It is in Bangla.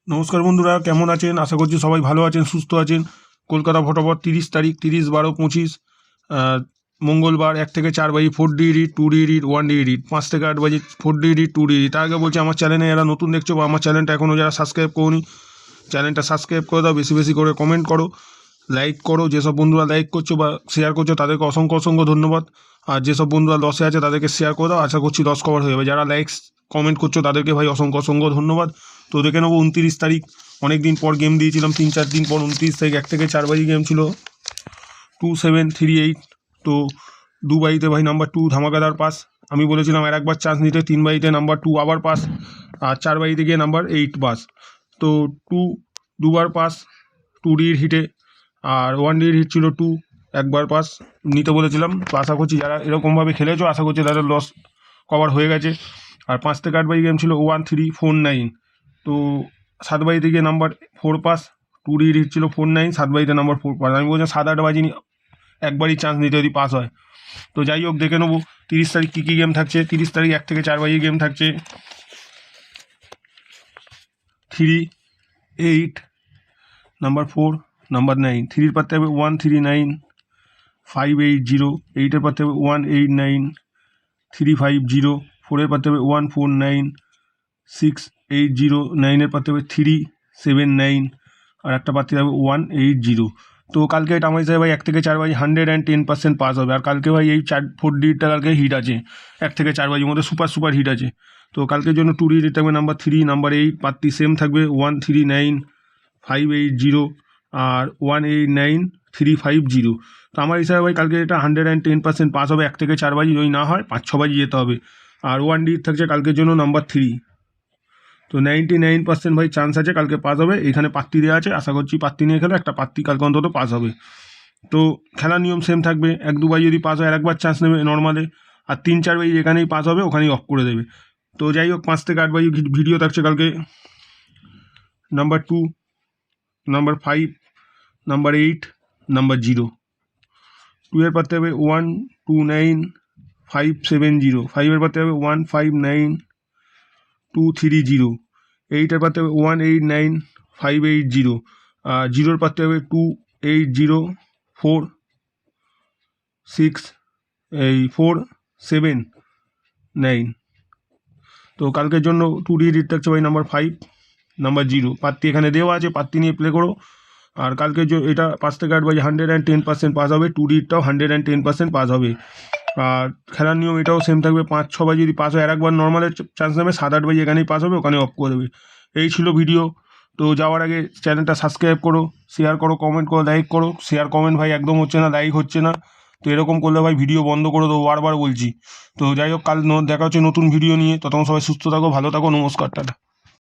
নমস্কার বন্ধুরা, কেমন আছেন? আশা করছি সবাই ভালো আছেন, সুস্থ আছেন। কলকাতা ফটোফট 30 তারিখ 30/12/25 মঙ্গলবার 1 থেকে 4 বাজে 4D edit, 2D edit, 1D edit, 5 থেকে 8 বাজে 4D এডিট, 2D এডিট। তার আগে বলছি, আমার চ্যানেলে যারা নতুন দেখছো বা আমার চ্যানেলটা এখনও যারা সাবস্ক্রাইব করোনি, চ্যানেলটা সাবস্ক্রাইব করে দাও, বেশি বেশি করে কমেন্ট করো, লাইক করো। যেসব বন্ধুরা লাইক করছো বা শেয়ার করছো তাদেরকে অসংখ্য অসংখ্য ধন্যবাদ। আর যেসব বন্ধুরা লসে আছে তাদেরকে শেয়ার করে দাও, আশা করছি লস কভার হয়ে যাবে। যারা লাইকস কমেন্ট করছো তাদেরকে ভাই অসংখ্য অসংখ্য ধন্যবাদ। তো দেখে নেবো 29 তারিখ, অনেক দিন পর গেম দিয়েছিলাম, 3-4 দিন পর। 29 তারিখ 1 থেকে 4 বাজি গেম ছিল 2738। তো 2 বাজিতে ভাই নাম্বার 2 ধামাকাদার পাস। আমি বলেছিলাম আর একবার চান্স নিতে, 3 বাজিতে নাম্বার 2 আবার পাস, আর 4 বাজিতে গিয়ে নাম্বার 8 পাস। তো 2 দুবার পাস 2Dর হিটে, আর 1Dর হিট ছিল 2, একবার পাস নিতে বলেছিলাম। তো আশা করছি যারা এরকমভাবে খেলেছো, আশা করছি তাদের লস কভার হয়ে গেছে। আর 5 থেকে 8 বাজি গেম ছিল 1349। তো 7 বাজিতে গিয়ে নাম্বার 4 পাস, 2Dর হিট ছিল 49, 7 বাজিতে নাম্বার 4 পাস। আমি বলছিলাম 7-8 বাজি একবারই চান্স নিতে যদি পাস হয়। তো যাই হোক, দেখে নেবো 30 তারিখ কী কী গেম থাকছে। 30 তারিখ 1 থেকে 4 বাজি গেম থাকছে 3, 8, নাম্বার 4, নাম্বার 9। 3-র পারতে হবে 139, 580। 8-এর পারতে হবে 189, 350। 4-এর পারতে হবে 149, 680। 9-এর পারতে হবে 379, আর একটা পারতে হবে 180। তো কালকে এটা আমার হিসাবে ভাই 1 থেকে 4 বাজি 110% পাস হবে। আর কালকে ভাই এই 4-4Dটা কালকে হিট আছে, 1 থেকে 4 বাজির মধ্যে সুপার হিট আছে। তো কালকের জন্য 2D হিট থাকবে নাম্বার 3, নাম্বার 8 পাত্তি সেম থাকবে 139, 580, আর 189, 350। তো আমার হিসাবে ভাই কালকে এটা 110% পাস হবে। 1 থেকে 4 বাজি যদি না হয় 5-6 বাজি যেতে হবে। আর 1D থাকছে কালকের জন্য নাম্বার 3। তো 99% ভাই চান্স আছে কালকে পাস হবে। এখানে পাত্তি দেওয়া আছে, আশা করছি পাত্তি নিয়ে খেলে একটা পাত্তি কালকে অন্তত পাস হবে। তো খেলার নিয়ম সেম থাকবে, 1-2 বাজি যদি পাস হয় আর একবার চান্স নেবে নর্মালে, আর 3-4 বাজি যেখানেই পাস হবে ওখানেই অফ করে দেবে। তো যাই হোক, 5 থেকে 8 বাজি ভিডিও থাকছে কালকে নাম্বার 2, নাম্বার 5, নাম্বার 8, নাম্বার 0। 2-এর পারতে হবে 129, 570। 5-এর পারতে হবে 159, 230। 8-এর পারতে হবে 189, 580। আর 0-র পারতে হবে 280, 479। তো কালকের জন্য 2D হিট থাকছে ভাই নাম্বার 5, নাম্বার 0। পাত্তি এখানে দেওয়া আছে, পাত্তি নিয়ে প্লে করো। আর কালকে এটা 5 থেকে 8 বাজে 110% পাস হবে। 2Dটাও 110% পাস হবে। আর খেলার নিয়ম এটাও সেম থাকবে, 5-6 বাজে যদি পাস হয় আর একবার নর্মালের চান্স নেবে, 7-8 বাজে এখানেই পাস হবে, ওখানে অফ করে দেবে। এই ছিল ভিডিও। তো যাওয়ার আগে চ্যানেলটা সাবস্ক্রাইব করো, শেয়ার করো, কমেন্ট করো, লাইক করো। শেয়ার কমেন্ট ভাই একদম হচ্ছে না, লাইক হচ্ছে না। তো এরকম করলে ভাই ভিডিও বন্ধ করে দেবো, বারবার বলছি। তো যাই হোক, কাল দেখা হচ্ছে নতুন ভিডিও নিয়ে। ততক্ষণ সবাই সুস্থ থাকো, ভালো থাকো, নমস্কার, টাটা।